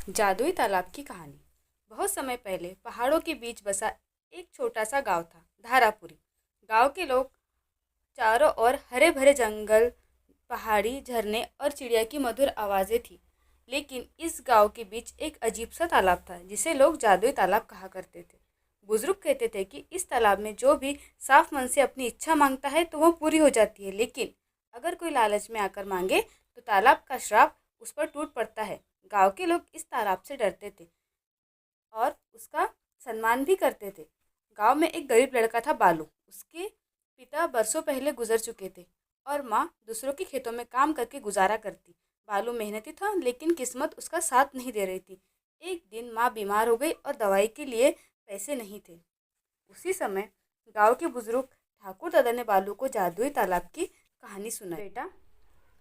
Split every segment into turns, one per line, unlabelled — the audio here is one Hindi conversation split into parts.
जादुई तालाब की कहानी। बहुत समय पहले पहाड़ों के बीच बसा एक छोटा सा गांव था, धारापुरी। गांव के लोग चारों ओर हरे भरे जंगल, पहाड़ी, झरने और चिड़िया की मधुर आवाज़ें थी। लेकिन इस गांव के बीच एक अजीब सा तालाब था, जिसे लोग जादुई तालाब कहा करते थे। बुजुर्ग कहते थे कि इस तालाब में जो भी साफ मन से अपनी इच्छा मांगता है तो वह पूरी हो जाती है, लेकिन अगर कोई लालच में आकर मांगे तो तालाब का श्राप उस पर टूट पड़ता है। गांव के लोग इस तालाब से डरते थे और उसका सम्मान भी करते थे। गांव में एक गरीब लड़का था, बालू। उसके पिता बरसों पहले गुजर चुके थे और माँ दूसरों के खेतों में काम करके गुजारा करती। बालू मेहनती था, लेकिन किस्मत उसका साथ नहीं दे रही थी। एक दिन माँ बीमार हो गई और दवाई के लिए पैसे नहीं थे। उसी समय गांव के बुजुर्ग ठाकुर दादा ने बालू को जादुई तालाब की कहानी सुनाई। बेटा,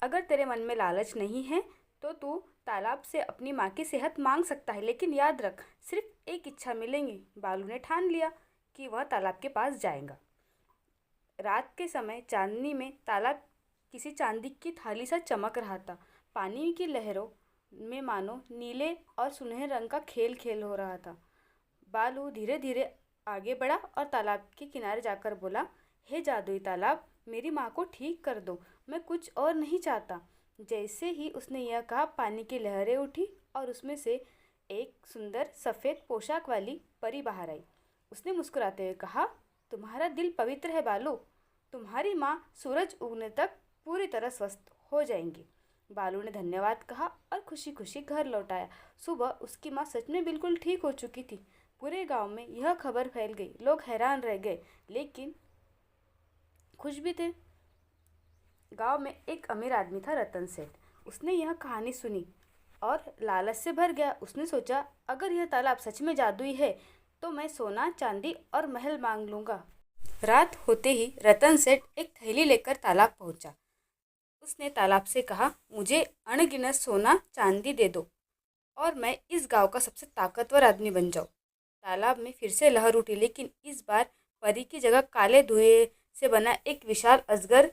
अगर तेरे मन में लालच नहीं है तो तू तालाब से अपनी माँ की सेहत मांग सकता है, लेकिन याद रख, सिर्फ एक इच्छा मिलेंगी। बालू ने ठान लिया कि वह तालाब के पास जाएगा। रात के समय चांदनी में तालाब किसी चांदी की थाली सा चमक रहा था। पानी की लहरों में मानो नीले और सुनहरे रंग का खेल खेल हो रहा था। बालू धीरे धीरे आगे बढ़ा और तालाब के किनारे जाकर बोला, हे जादुई तालाब, मेरी माँ को ठीक कर दो, मैं कुछ और नहीं चाहता। जैसे ही उसने यह कहा, पानी की लहरें उठी और उसमें से एक सुंदर सफ़ेद पोशाक वाली परी बाहर आई। उसने मुस्कुराते हुए कहा, तुम्हारा दिल पवित्र है बालू, तुम्हारी माँ सूरज उगने तक पूरी तरह स्वस्थ हो जाएंगी। बालू ने धन्यवाद कहा और खुशी खुशी घर लौट आया। सुबह उसकी माँ सच में बिल्कुल ठीक हो चुकी थी। पूरे गांव में यह खबर फैल गई। लोग हैरान रह गए, लेकिन खुश भी थे। गांव में एक अमीर आदमी था, रतन सेठ। उसने यह कहानी सुनी और लालच से भर गया। उसने सोचा, अगर यह तालाब सच में जादुई है तो मैं सोना, चांदी और महल मांग लूँगा। रात होते ही रतन सेठ एक थैली लेकर तालाब पहुंचा। उसने तालाब से कहा, मुझे अनगिनत सोना चांदी दे दो और मैं इस गांव का सबसे ताकतवर आदमी बन जाऊँ। तालाब में फिर से लहर उठी, लेकिन इस बार परी की जगह काले धुएं से बना एक विशाल अजगर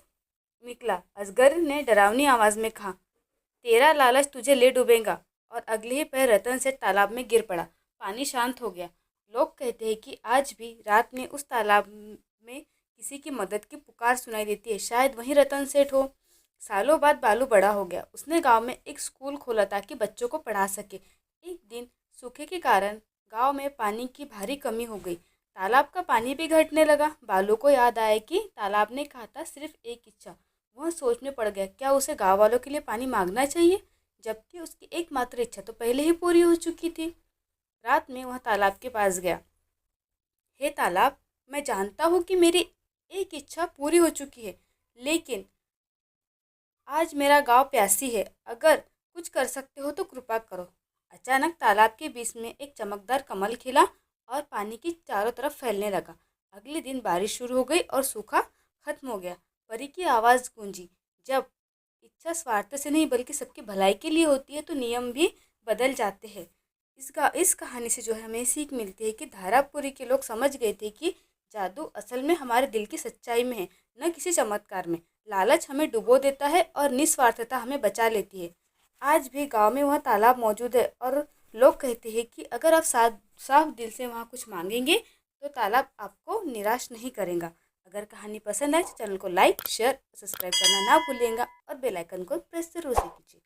निकला। अजगर ने डरावनी आवाज़ में कहा, तेरा लालच तुझे ले डूबेगा। और अगले ही पहर रतन सेठ तालाब में गिर पड़ा। पानी शांत हो गया। लोग कहते हैं कि आज भी रात में उस तालाब में किसी की मदद की पुकार सुनाई देती है। शायद वही रतन सेठ हो। सालों बाद बालू बड़ा हो गया। उसने गांव में एक स्कूल खोला ताकि बच्चों को पढ़ा सके। एक दिन सूखे के कारण गांव में पानी की भारी कमी हो गई। तालाब का पानी भी घटने लगा। बालू को याद आया कि तालाब ने कहा था सिर्फ एक इच्छा। वह सोच में पड़ गया, क्या उसे गांव वालों के लिए पानी मांगना चाहिए, जबकि उसकी एकमात्र इच्छा तो पहले ही पूरी हो चुकी थी। रात में वह तालाब के पास गया। हे तालाब, मैं जानता हूँ कि मेरी एक इच्छा पूरी हो चुकी है, लेकिन आज मेरा गांव प्यासी है। अगर कुछ कर सकते हो तो कृपा करो। अचानक तालाब के बीच में एक चमकदार कमल खिला और पानी की चारों तरफ फैलने लगा। अगले दिन बारिश शुरू हो गई और सूखा खत्म हो गया। परी की आवाज़ गूंजी, जब इच्छा स्वार्थ से नहीं बल्कि सबकी भलाई के लिए होती है तो नियम भी बदल जाते हैं। इस कहानी से जो है हमें सीख मिलती है कि धारापुरी के लोग समझ गए थे कि जादू असल में हमारे दिल की सच्चाई में है, न किसी चमत्कार में। लालच हमें डुबो देता है और निस्वार्थता हमें बचा लेती है। आज भी गांव में वह तालाब मौजूद है और लोग कहते हैं कि अगर आप साफ साफ दिल से वहाँ कुछ मांगेंगे तो तालाब आपको निराश नहीं करेगा। अगर कहानी पसंद आए तो चैनल को लाइक, शेयर, सब्सक्राइब करना ना भूलिएगा और बेल आइकन को प्रेस जरूर से कीजिएगा।